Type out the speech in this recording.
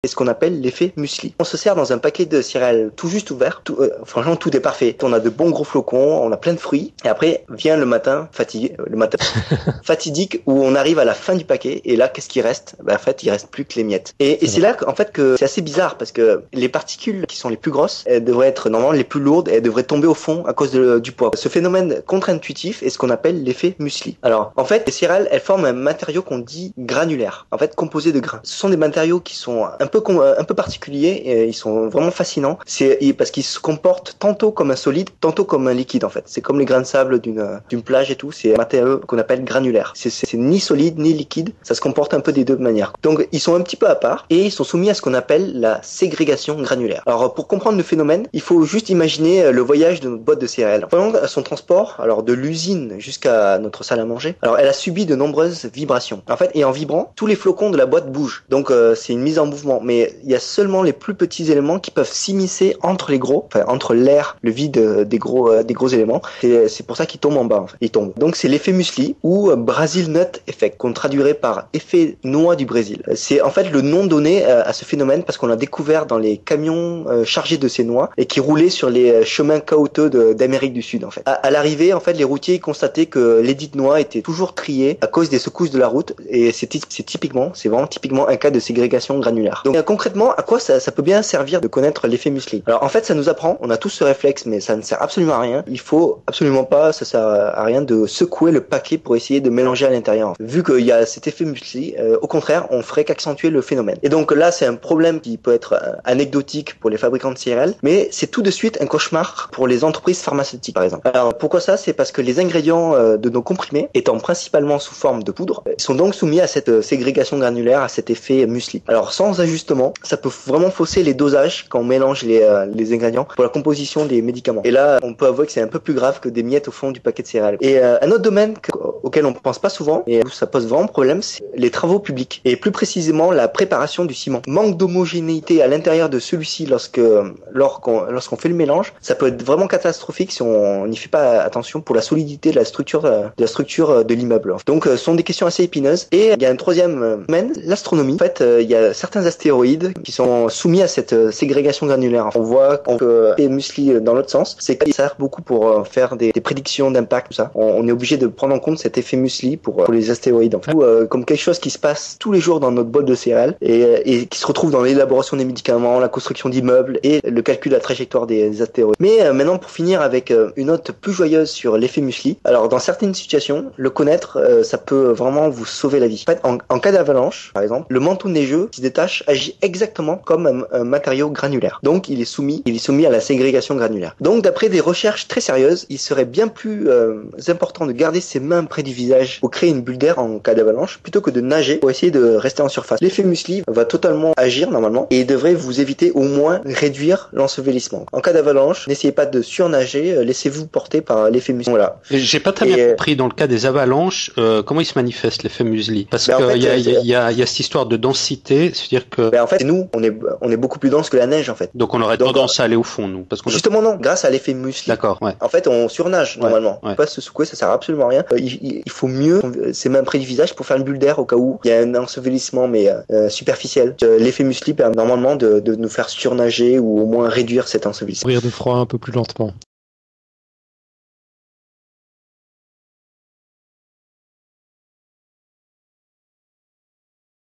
C'est ce qu'on appelle l'effet muesli. On se sert dans un paquet de céréales tout juste ouvert. Franchement, tout est parfait. On a de bons gros flocons, on a plein de fruits. Et après, vient le matin fatidique où on arrive à la fin du paquet. Et là, qu'est-ce qui reste? En fait, il reste plus que les miettes. Et c'est là qu'en fait que c'est assez bizarre parce que les particules qui sont les plus grosses, elles devraient être normalement les plus lourdes et elles devraient tomber au fond à cause du poids. Ce phénomène contre-intuitif est ce qu'on appelle l'effet muesli. Alors, en fait, les céréales, elles forment un matériau qu'on dit granulaire. En fait, composé de grains. Ce sont des matériaux qui sont un peu particuliers et ils sont vraiment fascinants. C'est parce qu'ils se comportent tantôt comme un solide, tantôt comme un liquide en fait. C'est comme les grains de sable d'une plage et tout. C'est un matériau qu'on appelle granulaire. C'est ni solide ni liquide. Ça se comporte un peu des deux manières. Donc ils sont un petit peu à part et ils sont soumis à ce qu'on appelle la ségrégation granulaire. Alors pour comprendre le phénomène, il faut juste imaginer le voyage de notre boîte de céréales. Pendant son transport, alors de l'usine jusqu'à notre salle à manger, alors elle a subi de nombreuses vibrations. En fait, et en vibrant, tous les flocons de la boîte bougent. Donc c'est une mise en mouvement. Mais il y a seulement les plus petits éléments qui peuvent s'immiscer entre les gros, enfin entre l'air, le vide des gros éléments. Et c'est pour ça qu'ils tombent en bas. En fait. Ils tombent. Donc c'est l'effet muesli ou Brazil Nut Effect, qu'on traduirait par effet noix du Brésil. C'est en fait le nom donné à ce phénomène parce qu'on l'a découvert dans les camions chargés de ces noix et qui roulaient sur les chemins caouteux d'Amérique du Sud en fait. À l'arrivée, en fait, les routiers constataient que les dites noix étaient toujours triées à cause des secousses de la route et c'est vraiment typiquement un cas de ségrégation granulaire. Donc concrètement, à quoi ça peut bien servir de connaître l'effet muesli? Alors en fait, ça nous apprend, on a tous ce réflexe, mais ça ne sert absolument à rien. Il faut absolument pas, ça sert à rien de secouer le paquet pour essayer de mélanger à l'intérieur. Vu qu'il y a cet effet muesli, au contraire, on ferait qu'accentuer le phénomène. Et donc là, c'est un problème qui peut être anecdotique pour les fabricants de céréales, mais c'est tout de suite un cauchemar pour les entreprises pharmaceutiques, par exemple. Alors pourquoi ça? C'est parce que les ingrédients de nos comprimés, étant principalement sous forme de poudre, sont donc soumis à cette ségrégation granulaire, à cet effet muesli. Alors sans ajustement, ça peut vraiment fausser les dosages quand on mélange les ingrédients pour la composition des médicaments. Et là, on peut avouer que c'est un peu plus grave que des miettes au fond du paquet de céréales. Et un autre domaine auquel on pense pas souvent et où ça pose vraiment problème, c'est les travaux publics et plus précisément la préparation du ciment. Manque d'homogénéité à l'intérieur de celui-ci lorsqu'on fait le mélange, ça peut être vraiment catastrophique si on n'y fait pas attention pour la solidité de la structure de l'immeuble. Donc ce sont des questions assez épineuses. Et il y a un troisième domaine, l'astronomie. En fait, il y a certains astéroïdes qui sont soumis à cette ségrégation granulaire. On voit que les muesli dans l'autre sens, c'est qu'il sert beaucoup pour faire des prédictions d'impact, tout ça. On est obligé de prendre en compte cet effet muesli pour les astéroïdes. En fait, comme quelque chose qui se passe tous les jours dans notre bol de céréales et qui se retrouve dans l'élaboration des médicaments, la construction d'immeubles et le calcul de la trajectoire des astéroïdes. Mais maintenant, pour finir avec une note plus joyeuse sur l'effet muesli. Alors, dans certaines situations, le connaître, ça peut vraiment vous sauver la vie. En fait, en cas d'avalanche, par exemple, le manteau neigeux qui se détache agit exactement comme un matériau granulaire. Donc, il est soumis à la ségrégation granulaire. Donc, d'après des recherches très sérieuses, il serait bien plus important de garder ses mains près du visage pour créer une bulle d'air en cas d'avalanche plutôt que de nager pour essayer de rester en surface. L'effet muesli va totalement agir normalement et devrait vous éviter au moins réduire l'ensevelissement. En cas d'avalanche, n'essayez pas de surnager, laissez-vous porter par l'effet muesli. Voilà. J'ai pas très bien compris dans le cas des avalanches, comment il se manifeste l'effet muesli? Parce que il y a cette histoire de densité, c'est-à-dire que en fait nous on est beaucoup plus dense que la neige en fait. Donc on aurait tendance à aller au fond nous parce qu'on justement non, grâce à l'effet muesli. D'accord, ouais. En fait on surnage normalement. On peut pas se secouer, ça sert absolument à rien. Il faut mieux ses mains près du visage pour faire une bulle d'air au cas où il y a un ensevelissement mais superficiel. L'effet muesli permet normalement de nous faire surnager ou au moins réduire cet ensevelissement. Mourir de froid un peu plus lentement.